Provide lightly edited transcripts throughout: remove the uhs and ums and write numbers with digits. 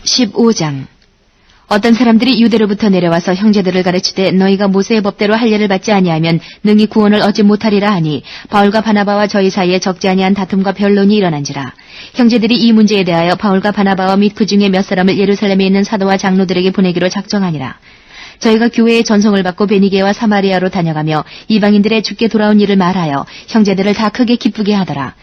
15장. 어떤 사람들이 유대로부터 내려와서 형제들을 가르치되 너희가 모세의 법대로 할례를 받지 아니하면 능히 구원을 얻지 못하리라 하니 바울과 바나바와 저희 사이에 적지 아니한 다툼과 변론이 일어난지라. 형제들이 이 문제에 대하여 바울과 바나바와 및 그 중에 몇 사람을 예루살렘에 있는 사도와 장로들에게 보내기로 작정하니라. 저희가 교회의 전송을 받고 베니게와 사마리아로 다녀가며 이방인들의 주께 돌아온 일을 말하여 형제들을 다 크게 기쁘게 하더라.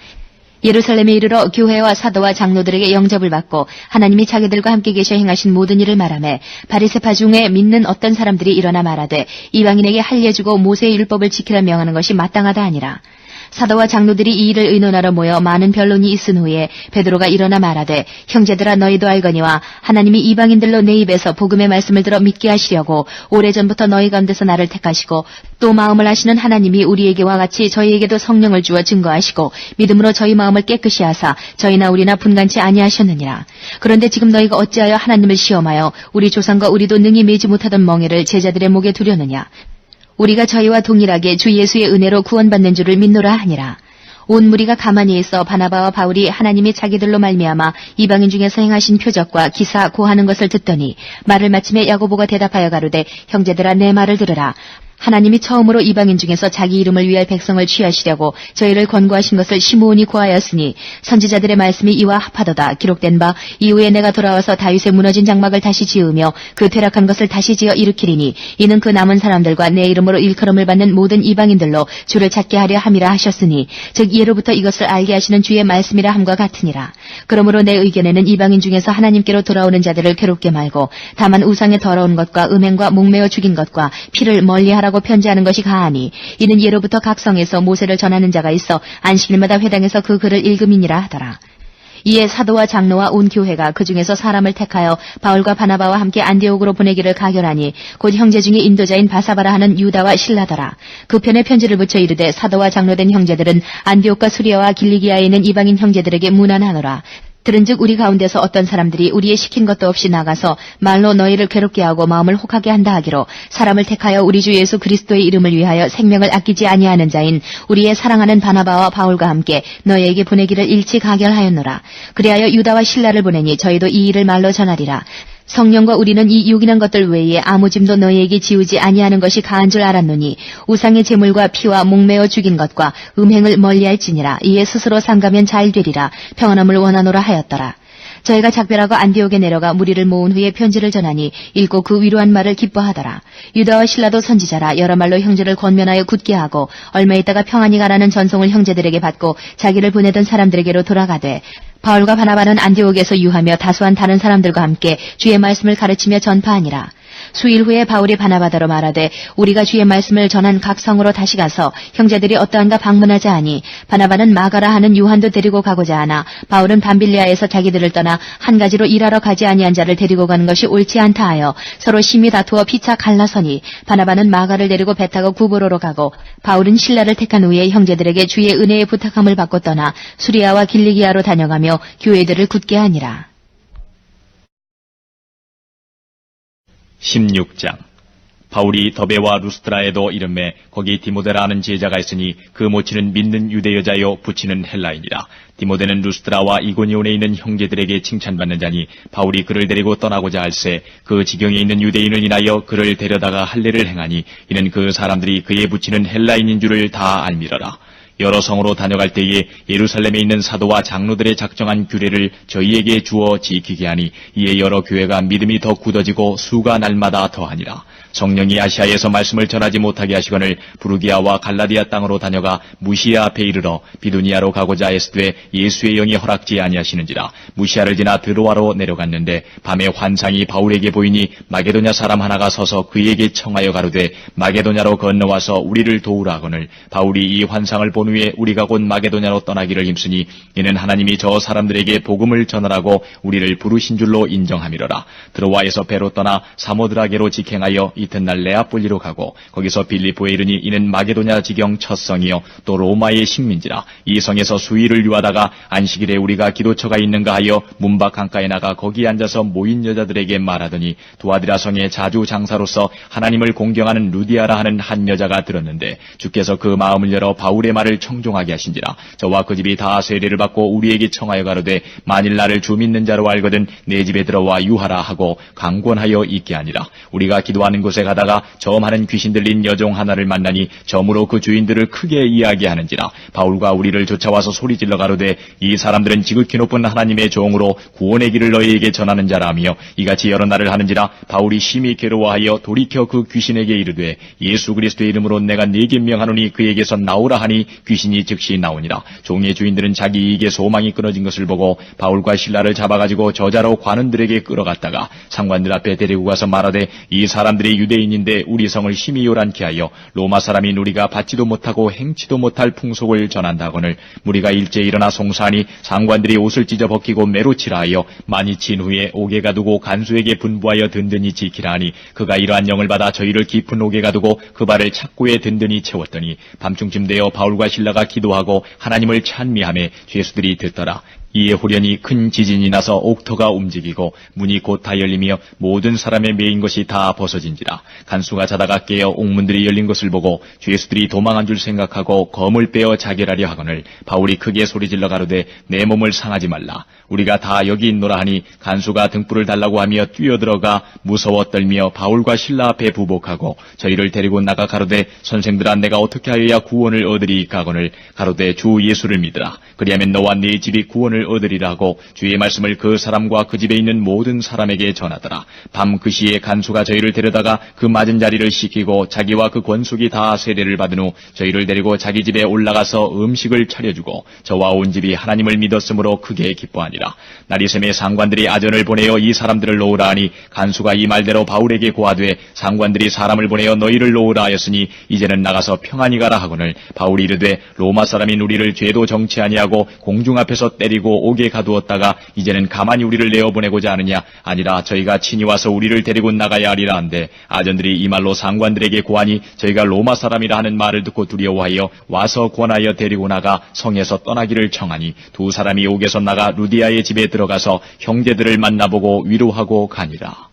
예루살렘에 이르러 교회와 사도와 장로들에게 영접을 받고 하나님이 자기들과 함께 계셔 행하신 모든 일을 말하며 바리새파 중에 믿는 어떤 사람들이 일어나 말하되 이방인에게 할례 주고 모세의 율법을 지키라 명하는 것이 마땅하다 하니라. 사도와 장로들이 이 일을 의논하러 모여 많은 변론이 있은 후에 베드로가 일어나 말하되 형제들아 너희도 알거니와 하나님이 이방인들로 내 입에서 복음의 말씀을 들어 믿게 하시려고 오래전부터 너희 가운데서 나를 택하시고 또 마음을 하시는 하나님이 우리에게와 같이 저희에게도 성령을 주어 증거하시고 믿음으로 저희 마음을 깨끗이 하사 저희나 우리나 분간치 아니하셨느니라. 그런데 지금 너희가 어찌하여 하나님을 시험하여 우리 조상과 우리도 능히 매지 못하던 멍에를 제자들의 목에 두려느냐. 우리가 저희와 동일하게 주 예수의 은혜로 구원받는 줄을 믿노라 하니라. 온 무리가 가만히 있어 바나바와 바울이 하나님이 자기들로 말미암아 이방인 중에서 행하신 표적과 기사 고하는 것을 듣더니 말을 마침에 야고보가 대답하여 가로되 형제들아 내 말을 들으라. 하나님이 처음으로 이방인 중에서 자기 이름을 위할 백성을 취하시려고 저희를 권고하신 것을 시므온이 고하였으니 선지자들의 말씀이 이와 합하도다. 기록된 바 이후에 내가 돌아와서 다윗의 무너진 장막을 다시 지으며 그 퇴락한 것을 다시 지어 일으키리니 이는 그 남은 사람들과 내 이름으로 일컬음을 받는 모든 이방인들로 주를 찾게 하려 함이라 하셨으니 즉 예로부터 이것을 알게 하시는 주의 말씀이라 함과 같으니라. 그러므로 내 의견에는 이방인 중에서 하나님께로 돌아오는 자들을 괴롭게 말고 다만 우상의 더러운 것과 음행과 목매어 죽인 것과 피를 멀리하라고 편지하는 것이 가하니 이는 예로부터 각 성에서 모세를 전하는 자가 있어 안식일마다 회당에서 그 글을 읽음이니라 하더라. 이에 사도와 장로와 온 교회가 그 중에서 사람을 택하여 바울과 바나바와 함께 안디옥으로 보내기를 가결하니 곧 형제 중에 인도자인 바사바라 하는 유다와 실라더라. 그 편에 편지를 붙여 이르되 사도와 장로된 형제들은 안디옥과 수리아와 길리기아에 있는 이방인 형제들에게 문안하노라. 들은즉 우리 가운데서 어떤 사람들이 우리의 시킨 것도 없이 나가서 말로 너희를 괴롭게 하고 마음을 혹하게 한다 하기로 사람을 택하여 우리 주 예수 그리스도의 이름을 위하여 생명을 아끼지 아니하는 자인 우리의 사랑하는 바나바와 바울과 함께 너희에게 보내기를 일치 가결하였노라. 그리하여 유다와 실라를 보내니 저희도 이 일을 말로 전하리라. 성령과 우리는 이 유기한 것들 외에 아무 짐도 너희에게 지우지 아니하는 것이 가한 줄 알았노니 우상의 제물과 피와 목매어 죽인 것과 음행을 멀리할지니라. 이에 스스로 삼가면 잘 되리라. 평안함을 원하노라 하였더라. 저희가 작별하고 안디옥에 내려가 무리를 모은 후에 편지를 전하니 읽고 그 위로한 말을 기뻐하더라. 유다와 실라도 선지자라 여러 말로 형제를 권면하여 굳게 하고 얼마 있다가 평안히 가라는 전송을 형제들에게 받고 자기를 보내던 사람들에게로 돌아가되 바울과 바나바는 안디옥에서 유하며 다수한 다른 사람들과 함께 주의 말씀을 가르치며 전파하니라. 수일 후에 바울이 바나바더러 말하되 우리가 주의 말씀을 전한 각 성으로 다시 가서 형제들이 어떠한가 방문하자 하니 바나바는 마가라 하는 요한도 데리고 가고자 하나 바울은 밤빌리아에서 자기들을 떠나 한 가지로 일하러 가지 아니한 자를 데리고 가는 것이 옳지 않다 하여 서로 심히 다투어 피차 갈라서니 바나바는 마가를 데리고 배 타고 구브로로 가고 바울은 실라를 택한 후에 형제들에게 주의 은혜의 부탁함을 받고 떠나 수리아와 길리기아로 다녀가며 교회들을 굳게 하니라. 16장. 바울이 더베와 루스트라에도 이름에 거기 디모데라 하는 제자가 있으니 그 모친은 믿는 유대 여자요 부친은 헬라인이라. 디모데는 루스트라와 이고니온에 있는 형제들에게 칭찬받는 자니 바울이 그를 데리고 떠나고자 할새 그 지경에 있는 유대인을 인하여 그를 데려다가 할례를 행하니 이는 그 사람들이 그의 부친은 헬라인인 줄을 다 알미러라. 여러 성으로 다녀갈 때에 예루살렘에 있는 사도와 장로들의 작정한 규례를 저희에게 주어 지키게 하니 이에 여러 교회가 믿음이 더 굳어지고 수가 날마다 더하니라. 성령이 아시아에서 말씀을 전하지 못하게 하시거늘 부르기아와 갈라디아 땅으로 다녀가 무시아 앞에 이르러 비두니아로 가고자 했으되 예수의 영이 허락지 아니하시는지라. 무시아를 지나 드로아로 내려갔는데 밤에 환상이 바울에게 보이니 마게도냐 사람 하나가 서서 그에게 청하여 가로되 마게도냐로 건너와서 우리를 도우라 하거늘 바울이 이 환상을 본 후에 우리가 곧 마게도냐로 떠나기를 힘쓰니 이는 하나님이 저 사람들에게 복음을 전하라고 우리를 부르신 줄로 인정함이로라. 드로아에서 배로 떠나 사모드라게로 직행하여 이튿날 네아폴리로 가고 거기서 빌립보에 이르니 이는 마게도냐 지경 첫 성이요 또 로마의 식민지라. 이 성에서 수일을 유하다가 안식일에 우리가 기도처가 있는가 하여 문밖 강가에 나가 거기 앉아서 모인 여자들에게 말하더니 두아디라 성의 자주 장사로서 하나님을 공경하는 루디아라 하는 한 여자가 들었는데 주께서 그 마음을 열어 바울의 말을 청종하게 하신지라. 저와 그 집이 다 세례를 받고 우리에게 청하여 가로되 만일 나를 주 믿는 자로 알거든 내 집에 들어와 유하라 하고 강권하여 있게 하니라. 우리가 기도하는 곳에 가다가 점하는 귀신 들린 여종 하나를 만나니 점으로 그 주인들을 크게 이야기하는지라. 바울과 우리를 쫓아와서 소리질러 가로되 이 사람들은 지극히 높은 하나님의 종으로 구원의 길을 너희에게 전하는 자라며 이같이 여러 날을 하는지라. 바울이 심히 괴로워하여 돌이켜 그 귀신에게 이르되 예수 그리스도의 이름으로 내가 네게 명하노니 그에게서 나오라 하니 귀신이 즉시 나오니라. 종의 주인들은 자기 이익의 소망이 끊어진 것을 보고 바울과 실라를 잡아가지고 저자로 관원들에게 끌어갔다가 상관들 앞에 데리고 가서 말하되 이 사람들이 유대인인데 우리 성을 심히 요란케 하여 로마 사람인 우리가 받지도 못하고 행치도 못할 풍속을 전한다거늘 무리가 일제에 일어나 송사하니 상관들이 옷을 찢어 벗기고 매로치라 하여 많이 친 후에 옥에 가두고 간수에게 분부하여 든든히 지키라 하니 그가 이러한 영을 받아 저희를 깊은 옥에 가두고 그 발을 착고에 든든히 채웠더니 밤중쯤 되어 바울과 실라가 기도하고 하나님을 찬미하며 죄수들이 듣더라. 이에 후련히 큰 지진이 나서 옥터가 움직이고 문이 곧 다 열리며 모든 사람의 매인 것이 다 벗어진지라. 간수가 자다가 깨어 옥문들이 열린 것을 보고 죄수들이 도망한 줄 생각하고 검을 빼어 자결하려 하거늘 바울이 크게 소리질러 가로되 내 몸을 상하지 말라. 우리가 다 여기 있노라 하니 간수가 등불을 달라고 하며 뛰어들어가 무서워 떨며 바울과 실라 앞에 부복하고 저희를 데리고 나가 가로되 선생들아 내가 어떻게 하여야 구원을 얻으리이까 하거늘 가로되 주 예수를 믿으라. 그리하면 너와 네 집이 구원을 얻으리라 하고 주의 말씀을 그 사람과 그 집에 있는 모든 사람에게 전하더라. 밤 그 시에 간수가 저희를 데려다가 그 맞은 자리를 씻기고 자기와 그 권속이 다 세례를 받은 후 저희를 데리고 자기 집에 올라가서 음식을 차려주고 저와 온 집이 하나님을 믿었으므로 크게 기뻐하니라. 날이 새매 상관들이 아전을 보내어 이 사람들을 놓으라 하니 간수가 이 말대로 바울에게 고하되 상관들이 사람을 보내어 너희를 놓으라 하였으니 이제는 나가서 평안히 가라 하거늘 바울이 이르되 로마 사람인 우리를 죄도 정치 아니하고 공중 앞에서 때리고 옥에 가두었다가 이제는 가만히 우리를 내어보내고자 하느냐. 아니라 저희가 친히 와서 우리를 데리고 나가야 하리라 한데 아전들이 이 말로 상관들에게 고하니 저희가 로마 사람이라 하는 말을 듣고 두려워하여 와서 권하여 데리고 나가 성에서 떠나기를 청하니 두 사람이 옥에서 나가 루디아의 집에 들어가서 형제들을 만나보고 위로하고 가니라.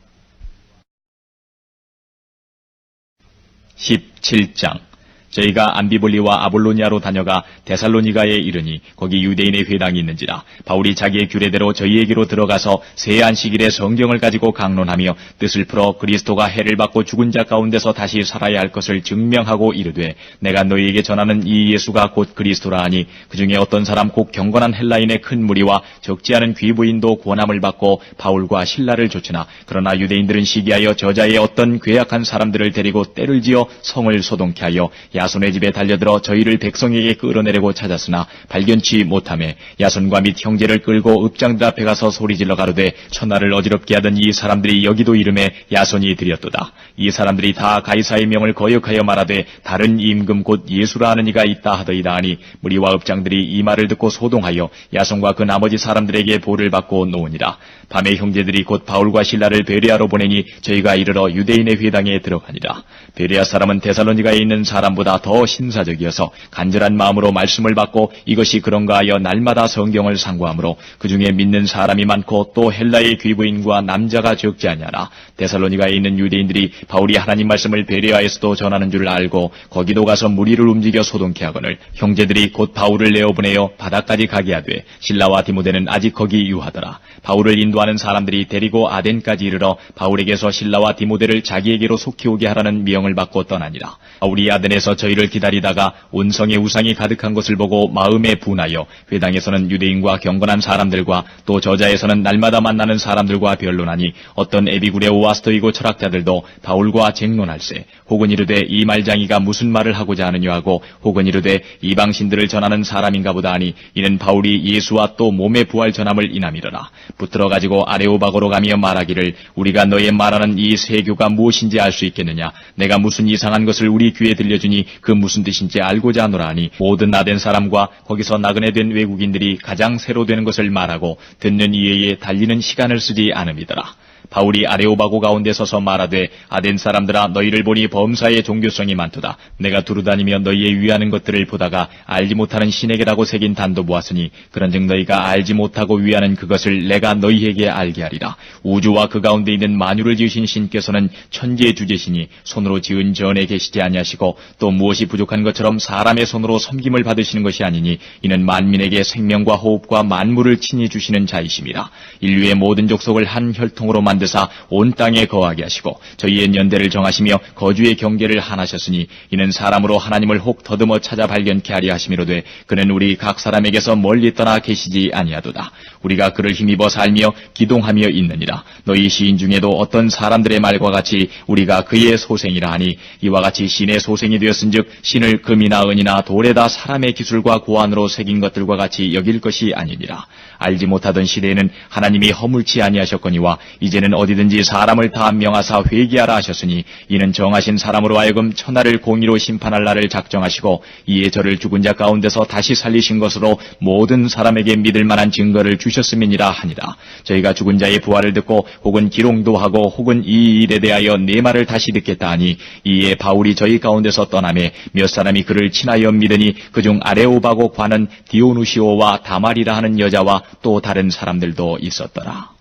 17장. 저희가 암비볼리와 아볼로니아로 다녀가 데살로니가에 이르니 거기 유대인의 회당이 있는지라. 바울이 자기의 규례대로 저희에게로 들어가서 새 안식일에 성경을 가지고 강론하며 뜻을 풀어 그리스도가 해를 받고 죽은 자 가운데서 다시 살아야 할 것을 증명하고 이르되 내가 너희에게 전하는 이 예수가 곧 그리스도라 하니 그중에 어떤 사람 곧 경건한 헬라인의 큰 무리와 적지 않은 귀부인도 권함을 받고 바울과 실라를 좇으나 그러나 유대인들은 시기하여 저자의 어떤 괴악한 사람들을 데리고 때를 지어 성을 소동케 하여 야손의 집에 달려들어 저희를 백성에게 끌어내려고 찾았으나 발견치 못하매 야손과 및 형제를 끌고 읍장들 앞에 가서 소리질러 가로되 천하를 어지럽게 하던 이 사람들이 여기도 이름에 야손이 들였도다. 이 사람들이 다 가이사의 명을 거역하여 말하되 다른 임금 곧 예수라 하는 이가 있다 하더이다 하니 무리와 읍장들이 이 말을 듣고 소동하여 야손과 그 나머지 사람들에게 보를 받고 놓으니라. 밤에 형제들이 곧 바울과 실라를 베레아로 보내니 저희가 이르러 유대인의 회당에 들어가니라. 베레아 사람은 데살로니가에 있는 사람보다 더 신사적이어서 간절한 마음으로 말씀을 받고 이것이 그런가 하여 날마다 성경을 상고하므로 그 중에 믿는 사람이 많고 또 헬라의 귀부인과 남자가 적지 아니하나 데살로니가에 있는 유대인들이 바울이 하나님 말씀을 베레아에서도 전하는 줄 알고 거기도 가서 무리를 움직여 소동케 하거늘 형제들이 곧 바울을 내어보내어 바다까지 가게 하되 실라와 디모데는 아직 거기 유하더라. 바울을 인도하는 사람들이 데리고 아덴까지 이르러 바울에게서 실라와 디모데를 자기에게로 속히 오게 하라는 명을 받고 떠나니라. 바울이 아덴에서 저희를 기다리다가 온성의 우상이 가득한 것을 보고 마음에 분하여 회당에서는 유대인과 경건한 사람들과 또 저자에서는 날마다 만나는 사람들과 변론하니 어떤 에비구레오와 스토이고 철학자들도 바울과 쟁론할세. 혹은 이르되 이 말장이가 무슨 말을 하고자 하느냐 하고 혹은 이르되 이방신들을 전하는 사람인가 보다 하니 이는 바울이 예수와 또 몸의 부활 전함을 인함이러라. 붙들어 가지고 아레오바고로 가며 말하기를 우리가 너의 말하는 이 세교가 무엇인지 알 수 있겠느냐. 내가 무슨 이상한 것을 우리 귀에 들려주니 그 무슨 뜻인지 알고자 하노라 하니 모든 아덴 사람과 거기서 나그네 된 외국인들이 가장 새로 되는 것을 말하고 듣는 이에게 달리는 시간을 쓰지 않음이더라. 바울이 아레오바고 가운데 서서 말하되 아덴 사람들아 너희를 보니 범사의 종교성이 많도다. 내가 두루다니며 너희의 위하는 것들을 보다가 알지 못하는 신에게라고 새긴 단도 보았으니 그런즉 너희가 알지 못하고 위하는 그것을 내가 너희에게 알게 하리라. 우주와 그 가운데 있는 만유를 지으신 신께서는 천지의 주제시니 손으로 지은 전에 계시지 아니하시고 또 무엇이 부족한 것처럼 사람의 손으로 섬김을 받으시는 것이 아니니 이는 만민에게 생명과 호흡과 만물을 친히 주시는 자이심이라. 인류의 모든 족속을 한 혈통으로 만드사 온 땅에 거하게 하시고 저희의 연대를 정하시며 거주의 경계를 한하셨으니 이는 사람으로 하나님을 혹 더듬어 찾아 발견케 하려 하심이로되 그는 우리 각 사람에게서 멀리 떠나 계시지 아니하도다. 우리가 그를 힘입어 살며 기동하며 있느니라. 너희 시인 중에도 어떤 사람들의 말과 같이 우리가 그의 소생이라 하니 이와 같이 신의 소생이 되었은즉 신을 금이나 은이나 돌에다 사람의 기술과 고안으로 새긴 것들과 같이 여길 것이 아니니라. 알지 못하던 시대에는 하나님이 허물치 아니하셨거니와 이제는 어디든지 사람을 다 명하사 회개하라 하셨으니 이는 정하신 사람으로 하여금 천하를 공의로 심판할 날을 작정하시고 이에 저를 죽은 자 가운데서 다시 살리신 것으로 모든 사람에게 믿을 만한 증거를 주셨음이니라 하니라. 저희가 죽은 자의 부활을 듣고 혹은 기롱도 하고 혹은 이 일에 대하여 내 말을 다시 듣겠다 하니 이에 바울이 저희 가운데서 떠나매 몇 사람이 그를 친하여 믿으니 그중 아레오바고 관은 디오누시오와 다말이라 하는 여자와 또 다른 사람들도 있었더라.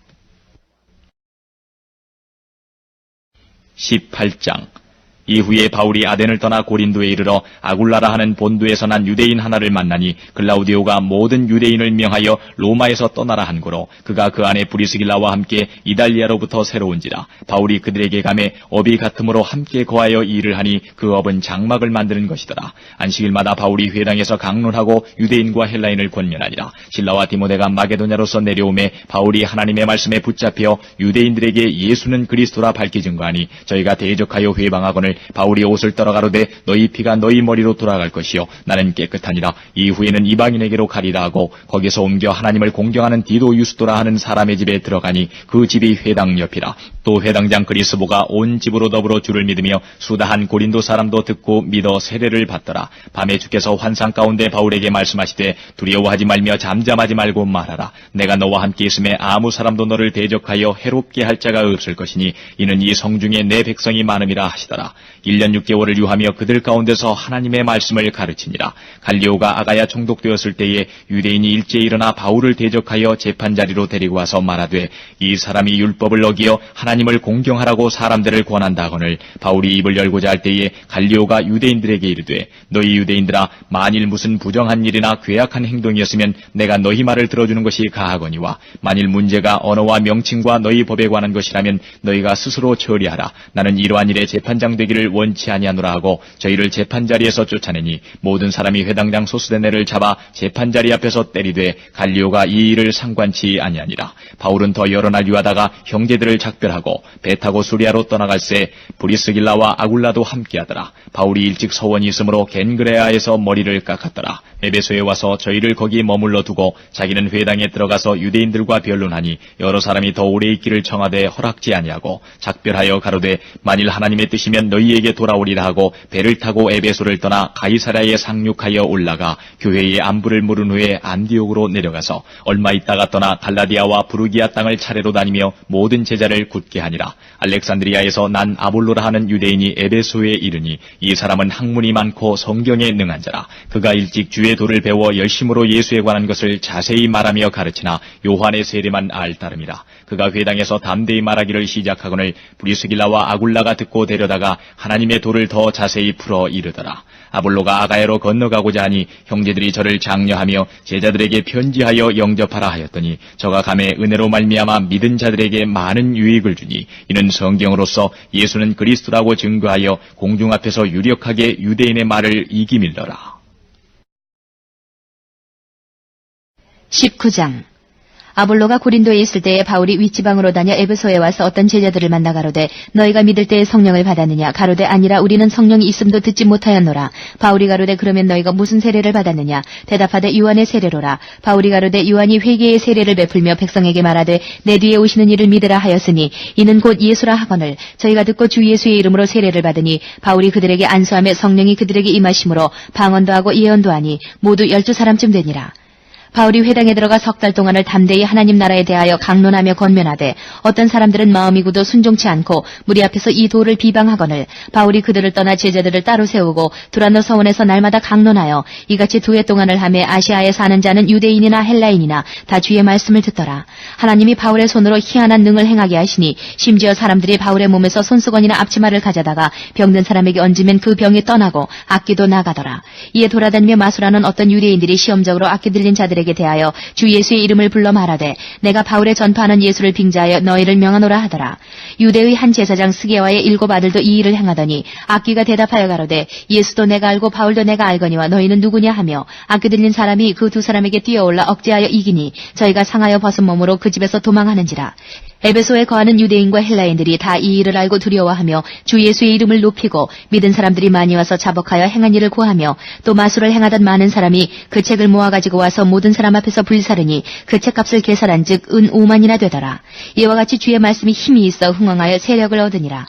18장. 이후에 바울이 아덴을 떠나 고린도에 이르러 아굴라라 하는 본도에서 난 유대인 하나를 만나니 글라우디오가 모든 유대인을 명하여 로마에서 떠나라 한 고로 그가 그 안에 브리스길라와 함께 이달리아로부터 새로운지라. 바울이 그들에게 가매 업이 같음으로 함께 거하여 일을 하니 그 업은 장막을 만드는 것이더라. 안식일마다 바울이 회당에서 강론하고 유대인과 헬라인을 권면하니라. 실라와 디모데가 마게도냐로서 내려오매 바울이 하나님의 말씀에 붙잡혀 유대인들에게 예수는 그리스도라 밝히 증거하니 저희가 대적하여 회방하거늘 바울이 옷을 떨어가로되 너희 피가 너희 머리로 돌아갈 것이요 나는 깨끗하니라. 이후에는 이방인에게로 가리라 하고 거기서 옮겨 하나님을 공경하는 디도 유스도라 하는 사람의 집에 들어가니 그 집이 회당 옆이라. 또 회당장 그리스보가 온 집으로 더불어 주를 믿으며 수다한 고린도 사람도 듣고 믿어 세례를 받더라. 밤에 주께서 환상 가운데 바울에게 말씀하시되 두려워하지 말며 잠잠하지 말고 말하라. 내가 너와 함께 있음에 아무 사람도 너를 대적하여 해롭게 할 자가 없을 것이니 이는 이 성중에 내 백성이 많음이라 하시더라. 1년 6개월을 유하며 그들 가운데서 하나님의 말씀을 가르치니라. 갈리오가 아가야 총독되었을 때에 유대인이 일제히 일어나 바울을 대적하여 재판자리로 데리고 와서 말하되 이 사람이 율법을 어기어 하나님을 공경하라고 사람들을 권한다 하거늘 바울이 입을 열고자 할 때에 갈리오가 유대인들에게 이르되 너희 유대인들아 만일 무슨 부정한 일이나 괴악한 행동이었으면 내가 너희 말을 들어주는 것이 가하거니와 만일 문제가 언어와 명칭과 너희 법에 관한 것이라면 너희가 스스로 처리하라. 나는 이러한 일에 재판장 되기를 원치 아니하노라 하고 저희를 재판자리에서 쫓아내니 모든 사람이 회당장 소스데네를 잡아 재판자리 앞에서 때리되 갈리오가 이 일을 상관치 아니하니라. 바울은 더 여러 날 유하다가 형제들을 작별하고 배 타고 수리아로 떠나갈새 브리스길라와 아굴라도 함께하더라. 바울이 일찍 서원이 있으므로 겐그레아에서 머리를 깎았더라. 에베소에 와서 저희를 거기 머물러 두고 자기는 회당에 들어가서 유대인들과 변론하니 여러 사람이 더 오래 있기를 청하되 허락지 아니하고 작별하여 가로되 만일 하나님의 뜻이면 너희에게 돌아오리라 하고 배를 타고 에베소를 떠나 가이사랴에 상륙하여 올라가 교회의 안부를 물은 후에 안디옥으로 내려가서 얼마 있다가 떠나 갈라디아와 부르기아 땅을 차례로 다니며 모든 제자를 굳게 하니라. 알렉산드리아에서 난 아볼로라 하는 유대인이 에베소에 이르니 이 사람은 학문이 많고 성경에 능한 자라. 그가 일찍 주의 도를 배워 열심으로 예수에 관한 것을 자세히 말하며 가르치나 요한의 세례만 알 따름이라. 그가 회당에서 담대히 말하기를 시작하거늘 브리스길라와 아굴라가 듣고 데려다가 하나님의 도를 더 자세히 풀어 이르더라. 아볼로가 아가야로 건너가고자 하니 형제들이 저를 장려하며 제자들에게 편지하여 영접하라 하였더니 저가 감에 은혜로 말미암아 믿은 자들에게 많은 유익을 주니 이는 성경으로서 예수는 그리스도라고 증거하여 공중 앞에서 유력하게 유대인의 말을 이기밀더라. 19장. 아볼로가 고린도에 있을 때에 바울이 윗지방으로 다녀 에베소에 와서 어떤 제자들을 만나 가로되 너희가 믿을 때에 성령을 받았느냐 가로되 아니라 우리는 성령이 있음도 듣지 못하였노라. 바울이 가로되 그러면 너희가 무슨 세례를 받았느냐 대답하되 요한의 세례로라. 바울이 가로되 요한이 회개의 세례를 베풀며 백성에게 말하되 내 뒤에 오시는 이를 믿으라 하였으니 이는 곧 예수라 하거늘 저희가 듣고 주 예수의 이름으로 세례를 받으니 바울이 그들에게 안수하며 성령이 그들에게 임하심으로 방언도 하고 예언도 하니 모두 12사람쯤 되니라. 바울이 회당에 들어가 석 달 동안을 담대히 하나님 나라에 대하여 강론하며 권면하되 어떤 사람들은 마음이 굳어 순종치 않고 무리 앞에서 이 도를 비방하거늘 바울이 그들을 떠나 제자들을 따로 세우고 두란노 서원에서 날마다 강론하여 이같이 2해 동안을 하며 아시아에 사는 자는 유대인이나 헬라인이나 다 주의 말씀을 듣더라. 하나님이 바울의 손으로 희한한 능을 행하게 하시니 심지어 사람들이 바울의 몸에서 손수건이나 앞치마를 가져다가 병든 사람에게 얹으면 그 병이 떠나고 악기도 나가더라. 이에 돌아다니며 마술하는 어떤 유대인들이 시험적으로 악기 들린 자들에게 대하여 주 예수의 이름을 불러 말하되 내가 바울의 전파하는 예수를 빙자하여 너희를 명하노라 하더라. 유대의 한 제사장 스게와의 7 아들도 이 일을 행하더니 악기가 대답하여 가로되 예수도 내가 알고 바울도 내가 알거니와 너희는 누구냐 하며 악기 들린 사람이 그 2 사람에게 뛰어올라 억제하여 이기니 저희가 상하여 벗은 몸으로 그 집에서 도망하는지라. 에베소에 거하는 유대인과 헬라인들이 다 이 일을 알고 두려워하며 주 예수의 이름을 높이고 믿은 사람들이 많이 와서 자복하여 행한 일을 고하며 또 마술을 행하던 많은 사람이 그 책을 모아가지고 와서 모든 사람 앞에서 불사르니 그 책값을 계산한 즉 은 5만이나 되더라. 이와 같이 주의 말씀이 힘이 있어 흥왕하여 세력을 얻으니라.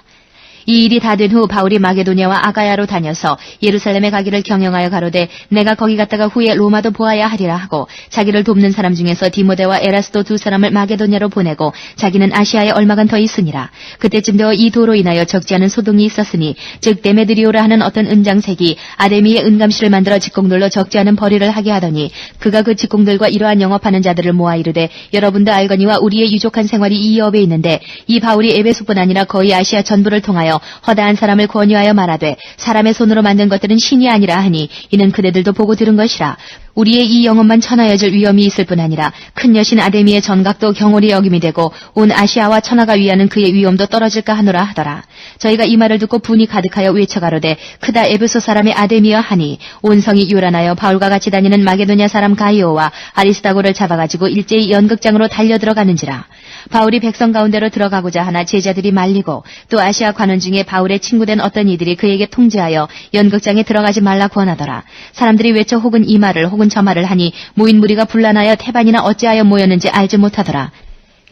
이 일이 다 된 후 바울이 마게도냐와 아가야로 다녀서 예루살렘에 가기를 경영하여 가로되 내가 거기 갔다가 후에 로마도 보아야 하리라 하고 자기를 돕는 사람 중에서 디모데와 에라스도 2 사람을 마게도냐로 보내고 자기는 아시아에 얼마간 더 있으니라. 그때쯤 되어 이 도로 인하여 적지 않은 소동이 있었으니 즉 데메드리오라 하는 어떤 은장색이 아데미의 은감실을 만들어 직공들로 적지 않은 벌이를 하게 하더니 그가 그 직공들과 이러한 영업하는 자들을 모아 이르되 여러분도 알거니와 우리의 유족한 생활이 이 업에 있는데 이 바울이 에베소뿐 아니라 거의 아시아 전부를 통하여 허다한 사람을 권유하여 말하되 사람의 손으로 만든 것들은 신이 아니라 하니 이는 그대들도 보고 들은 것이라. 우리의 이 영혼만 천하여질 위험이 있을 뿐 아니라 큰 여신 아데미의 전각도 경홀히 여김이 되고 온 아시아와 천하가 위하는 그의 위엄도 떨어질까 하노라 하더라. 저희가 이 말을 듣고 분이 가득하여 외쳐가로되 크다 에베소 사람의 아데미여 하니 온 성이 요란하여 바울과 같이 다니는 마게도냐 사람 가이오와 아리스다고를 잡아가지고 일제히 연극장으로 달려들어가는지라. 바울이 백성 가운데로 들어가고자 하나 제자들이 말리고 또 아시아 관원 중에 바울의 친구된 어떤 이들이 그에게 통제하여 연극장에 들어가지 말라 권하더라. 사람들이 외쳐 혹은 이 말을 혹은 저 말을 하니 모인 무리가 분란하여 태반이나 어찌하여 모였는지 알지 못하더라.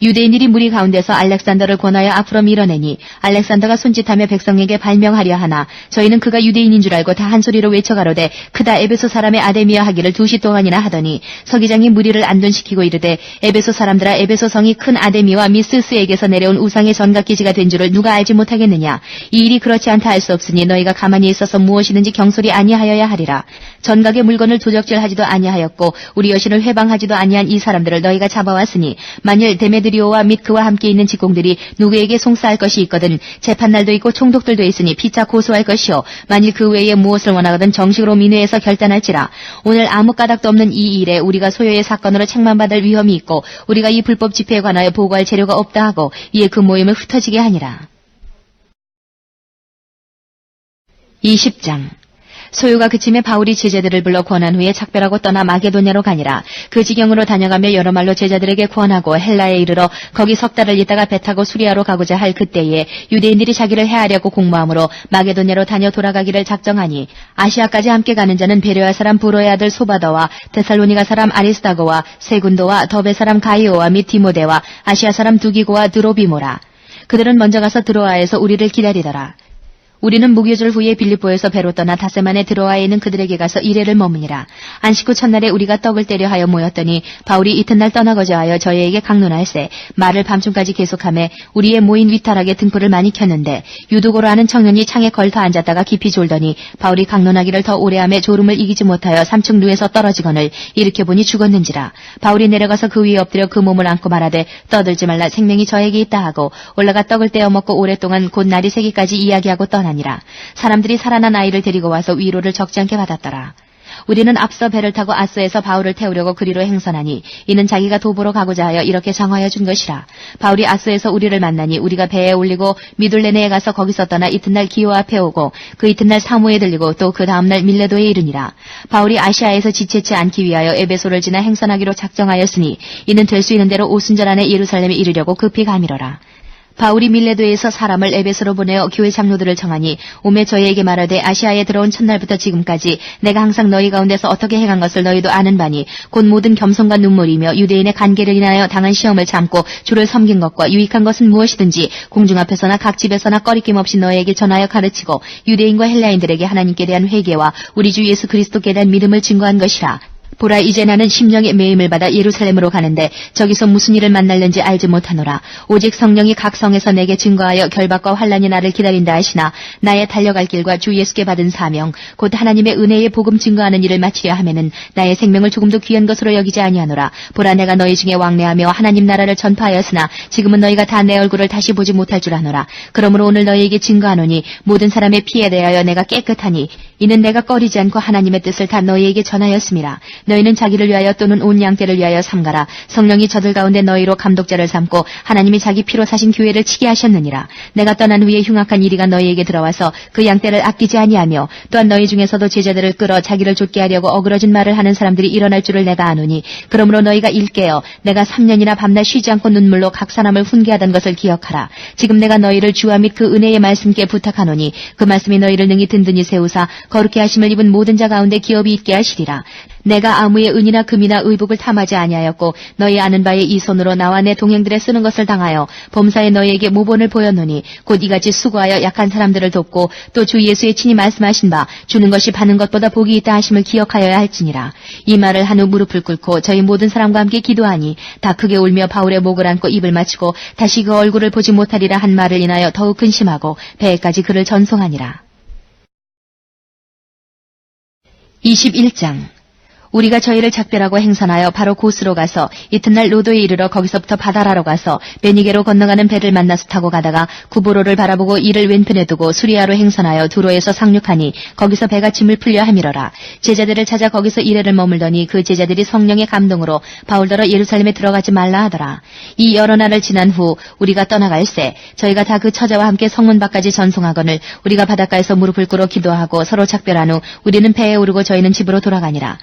유대인들이 무리 가운데서 알렉산더를 권하여 앞으로 밀어내니 알렉산더가 손짓하며 백성에게 발명하려 하나 저희는 그가 유대인인 줄 알고 다 한 소리로 외쳐가로되 크다 에베소 사람의 아데미어 하기를 2시 동안이나 하더니 서기장이 무리를 안둔시키고 이르되 에베소 사람들아 에베소 성이 큰 아데미와 미스스에게서 내려온 우상의 전각기지가 된 줄을 누가 알지 못하겠느냐. 이 일이 그렇지 않다 할 수 없으니 너희가 가만히 있어서 무엇이든지 경솔이 아니하여야 하리라. 전각의 물건을 도적질하지도 아니하였고 우리 여신을 회방하지도 아니한 이 사람들을 너희가 잡아왔으니 만일 데메드리오와 및 그와 함께 있는 직공들이 누구에게 송사할 것이 있거든 재판날도 있고 총독들도 있으니 피차 고소할 것이요 만일 그 외에 무엇을 원하거든 정식으로 민회에서 결단할지라. 오늘 아무 까닭도 없는 이 일에 우리가 소요의 사건으로 책망받을 위험이 있고 우리가 이 불법 집회에 관하여 보고할 재료가 없다 하고 이에 그 모임을 흩어지게 하니라. 20장 소요가 그침에 바울이 제자들을 불러 권한 후에 작별하고 떠나 마게도냐로 가니라. 그 지경으로 다녀가며 여러 말로 제자들에게 권하고 헬라에 이르러 거기 석 달을 있다가 배 타고 수리아로 가고자 할 그때에 유대인들이 자기를 해하려고 공모함으로 마게도냐로 다녀 돌아가기를 작정하니 아시아까지 함께 가는 자는 베레아 사람 부로의 아들 소바더와 데살로니가 사람 아리스다고와 세군도와 더베 사람 가이오와 및 디모데와 아시아 사람 두기고와 드로비모라. 그들은 먼저 가서 드로아에서 우리를 기다리더라. 우리는 무교절 후에 빌립보에서 배로 떠나 다세만에 드로아에 있는 그들에게 가서 이래를 머무니라. 안식 후 첫날에 우리가 떡을 때려 하여 모였더니 바울이 이튿날 떠나고자 하여 저희에게 강론할세 말을 밤중까지 계속하며 우리의 모인 위타락에 등불을 많이 켰는데 유두고로 하는 청년이 창에 걸터 앉았다가 깊이 졸더니 바울이 강론하기를 더 오래하며 졸음을 이기지 못하여 3층 누에서 떨어지거늘 일으켜보니 죽었는지라. 바울이 내려가서 그 위에 엎드려 그 몸을 안고 말하되 떠들지 말라 생명이 저에게 있다 하고 올라가 떡을 떼어 먹고 오랫동안 곧 날이 새기까지 이야기하고 떠나 사람들이 살아난 아이를 데리고 와서 위로를 적지 않게 받았더라. 우리는 앞서 배를 타고 아스에서 바울을 태우려고 그리로 행선하니 이는 자기가 도보로 가고자 하여 이렇게 정하여 준 것이라. 바울이 아스에서 우리를 만나니 우리가 배에 올리고 미둘레네에 가서 거기서 떠나 이튿날 기호 앞에 오고 그 이튿날 사무에 들리고 또 그 다음날 밀레도에 이르니라. 바울이 아시아에서 지체치 않기 위하여 에베소를 지나 행선하기로 작정하였으니 이는 될 수 있는 대로 오순절 안에 예루살렘에 이르려고 급히 가미러라. 바울이 밀레도에서 사람을 에베소로 보내어 교회 장로들을 청하니 오매 저희에게 말하되 아시아에 들어온 첫날부터 지금까지 내가 항상 너희 가운데서 어떻게 행한 것을 너희도 아는 바니 곧 모든 겸손과 눈물이며 유대인의 간계를 인하여 당한 시험을 참고 주를 섬긴 것과 유익한 것은 무엇이든지 공중 앞에서나 각 집에서나 꺼리낌 없이 너희에게 전하여 가르치고 유대인과 헬라인들에게 하나님께 대한 회개와 우리 주 예수 그리스도께 대한 믿음을 증거한 것이라. 보라, 이제 나는 심령의 매임을 받아 예루살렘으로 가는데 저기서 무슨 일을 만날는지 알지 못하노라. 오직 성령이 각 성에서 내게 증거하여 결박과 환란이 나를 기다린다 하시나 나의 달려갈 길과 주 예수께 받은 사명 곧 하나님의 은혜의 복음 증거하는 일을 마치려 하면은 나의 생명을 조금도 귀한 것으로 여기지 아니하노라. 보라, 내가 너희 중에 왕래하며 하나님 나라를 전파하였으나 지금은 너희가 다 내 얼굴을 다시 보지 못할 줄 아노라. 그러므로 오늘 너희에게 증거하노니 모든 사람의 피에 대하여 내가 깨끗하니 이는 내가 꺼리지 않고 하나님의 뜻을 다 너희에게 전하였음이라. 너희는 자기를 위하여 또는 온 양떼를 위하여 삼가라. 성령이 저들 가운데 너희로 감독자를 삼고 하나님이 자기 피로 사신 교회를 치게 하셨느니라. 내가 떠난 후에 흉악한 이리가 너희에게 들어와서 그 양떼를 아끼지 아니하며 또한 너희 중에서도 제자들을 끌어 자기를 좇게 하려고 어그러진 말을 하는 사람들이 일어날 줄을 내가 아노니 그러므로 너희가 일깨어 내가 3년이나 밤낮 쉬지 않고 눈물로 각 사람을 훈계하던 것을 기억하라. 지금 내가 너희를 주와 및 그 은혜의 말씀께 부탁하노니 그 말씀이 너희를 능히 든든히 세우사 거룩히 하심을 입은 모든 자 가운데 기업이 있게 하시리라. 내가 아무의 은이나 금이나 의복을 탐하지 아니하였고 너희 아는 바에 이 손으로 나와 내 동행들의 쓰는 것을 당하여 범사에 너희에게 모본을 보였노니 곧 이같이 수고하여 약한 사람들을 돕고 또 주 예수의 친히 말씀하신 바 주는 것이 받는 것보다 복이 있다 하심을 기억하여야 할지니라. 이 말을 한 후 무릎을 꿇고 저희 모든 사람과 함께 기도하니 다 크게 울며 바울의 목을 안고 입을 맞추고 다시 그 얼굴을 보지 못하리라 한 말을 인하여 더욱 근심하고 배에까지 그를 전송하니라. 21장. 우리가 저희를 작별하고 행선하여 바로 고스로 가서 이튿날 로도에 이르러 거기서부터 바다라로 가서 베니게로 건너가는 배를 만나서 타고 가다가 구보로를 바라보고 이를 왼편에 두고 수리아로 행선하여 두로에서 상륙하니 거기서 배가 짐을 풀려 함이러라. 제자들을 찾아 거기서 이래를 머물더니 그 제자들이 성령의 감동으로 바울더러 예루살렘에 들어가지 말라 하더라. 이 여러 날을 지난 후 우리가 떠나갈새 저희가 다 그 처자와 함께 성문 밖까지 전송하거늘 우리가 바닷가에서 무릎을 꿇어 기도하고 서로 작별한 후 우리는 배에 오르고 저희는 집으로 돌아가니라.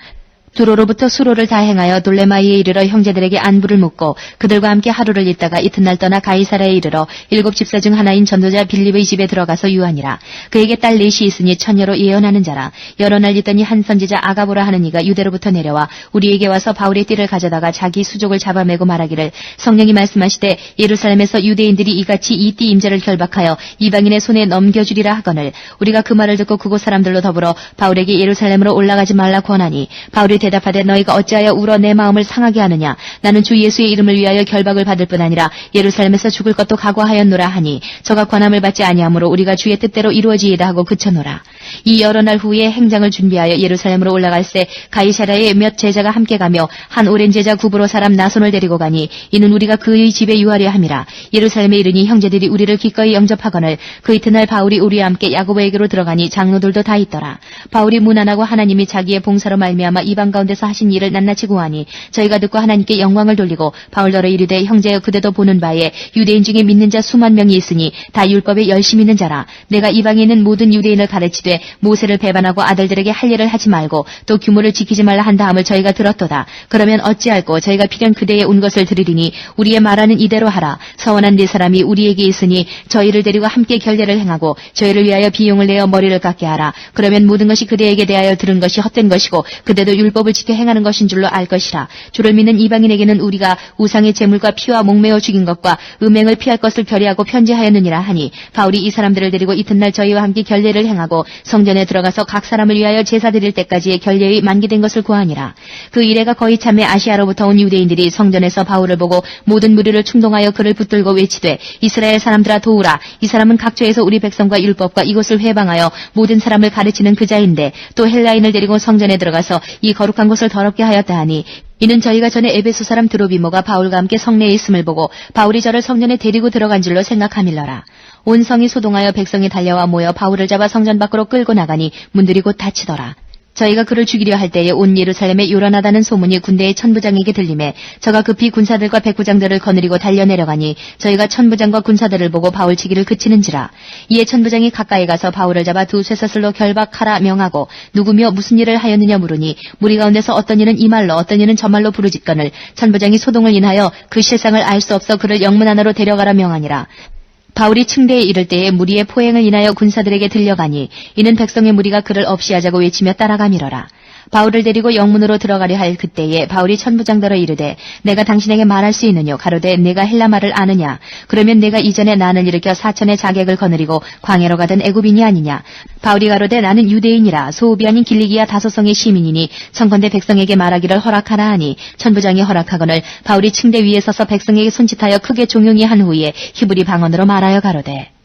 두로로부터 수로를 다 행하여 돌레마이에 이르러 형제들에게 안부를 묻고 그들과 함께 하루를 있다가 이튿날 떠나 가이사라에 이르러 7 집사 중 하나인 전도자 빌립의 집에 들어가서 유하니라. 그에게 딸 넷이 있으니 처녀로 예언하는 자라. 여러 날 있더니 한 선지자 아가보라 하는 이가 유대로부터 내려와 우리에게 와서 바울의 띠를 가져다가 자기 수족을 잡아매고 말하기를 성령이 말씀하시되 예루살렘에서 유대인들이 이같이 이 띠 임자를 결박하여 이방인의 손에 넘겨주리라 하거늘 우리가 그 말을 듣고 그곳 사람들로 더불어 바울에게 예루살렘으로 올라가지 말라 권하니 바울이 대답하되 너희가 어찌하여 울어 내 마음을 상하게 하느냐. 나는 주 예수의 이름을 위하여 결박을 받을 뿐 아니라 예루살렘에서 죽을 것도 각오하였노라 하니 저가 권함을 받지 아니하므로 우리가 주의 뜻대로 이루어지이다 하고 그쳐노라. 이 여러 날 후에 행장을 준비하여 예루살렘으로 올라갈새 가이사라에 몇 제자가 함께 가며 한 오랜 제자 구브로 사람 나손을 데리고 가니 이는 우리가 그의 집에 유하려 함이라. 예루살렘에 이르니 형제들이 우리를 기꺼이 영접하거늘 그 이튿날 바울이 우리와 함께 야고보에게로 들어가니 장로들도 다 있더라. 바울이 무난하고 하나님이 자기의 봉사로 말미암아 이방 가운데서 하신 일을 낱낱이 고하니 저희가 듣고 하나님께 영광을 돌리고 바울더러 이르되 형제여 그대도 보는 바에 유대인 중에 믿는 자 수만 명이 있으니 다 율법에 열심 있는 자라. 내가 이방에 있는 모든 유대인을 가르치되 모세를 배반하고 아들들에게 할 일을 하지 말고 또 규모를 지키지 말라 한 다음을 저희가 들었도다. 그러면 어찌할꼬 저희가 필연 그대에 온 것을 들으리니 우리의 말하는 이대로 하라. 서원한 네 사람이 우리에게 있으니 저희를 데리고 함께 결례를 행하고 저희를 위하여 비용을 내어 머리를 깎게 하라. 그러면 모든 것이 그대에게 대하여 들은 것이 헛된 것이고 그대도 율법을 지켜 행하는 것인 줄로 알 것이라. 주를 믿는 이방인에게는 우리가 우상의 제물과 피와 목매어 죽인 것과 음행을 피할 것을 결의하고 편지하였느니라 하니 바울이 이 사람들을 데리고 이튿날 저희와 함께 결례를 행하고 성전에 들어가서 각 사람을 위하여 제사 드릴 때까지의 결례의 만기된 것을 구하니라. 그 이래가 거의 참에 아시아로부터 온 유대인들이 성전에서 바울을 보고 모든 무리를 충동하여 그를 붙들고 외치되 이스라엘 사람들아 도우라. 이 사람은 각처에서 우리 백성과 율법과 이곳을 회방하여 모든 사람을 가르치는 그자인데 또 헬라인을 데리고 성전에 들어가서 이 거룩한 곳을 더럽게 하였다 하니 이는 저희가 전에 에베소 사람 드로비모가 바울과 함께 성내에 있음을 보고 바울이 저를 성전에 데리고 들어간 줄로 생각함일러라. 온 성이 소동하여 백성이 달려와 모여 바울을 잡아 성전 밖으로 끌고 나가니 문들이 곧 닫히더라. 저희가 그를 죽이려 할 때에 온 예루살렘에 요란하다는 소문이 군대의 천부장에게 들림에 저가 급히 군사들과 백부장들을 거느리고 달려내려가니 저희가 천부장과 군사들을 보고 바울 치기를 그치는지라. 이에 천부장이 가까이 가서 바울을 잡아 두 쇠사슬로 결박하라 명하고 누구며 무슨 일을 하였느냐 물으니 무리 가운데서 어떤 이는 이 말로 어떤 이는 저 말로 부르짖거늘 천부장이 소동을 인하여 그 실상을 알 수 없어 그를 영문 안으로 데려가라 명하니라. 바울이 층대에 이를 때에 무리의 포행을 인하여 군사들에게 들려가니 이는 백성의 무리가 그를 없이하자고 외치며 따라가미러라. 바울을 데리고 영문으로 들어가려 할 그때에 바울이 천부장더러 이르되 내가 당신에게 말할 수 있느뇨 가로되 내가 헬라 말을 아느냐 그러면 내가 이전에 난을 일으켜 사천의 자객을 거느리고 광야로 가던 애굽인이 아니냐 바울이 가로되 나는 유대인이라 소읍이 아닌 길리기아 다소성의 시민이니 청컨대 백성에게 말하기를 허락하라 하니 천부장이 허락하거늘 바울이 층대 위에 서서 백성에게 손짓하여 크게 종용이 한 후에 히브리 방언으로 말하여 가로되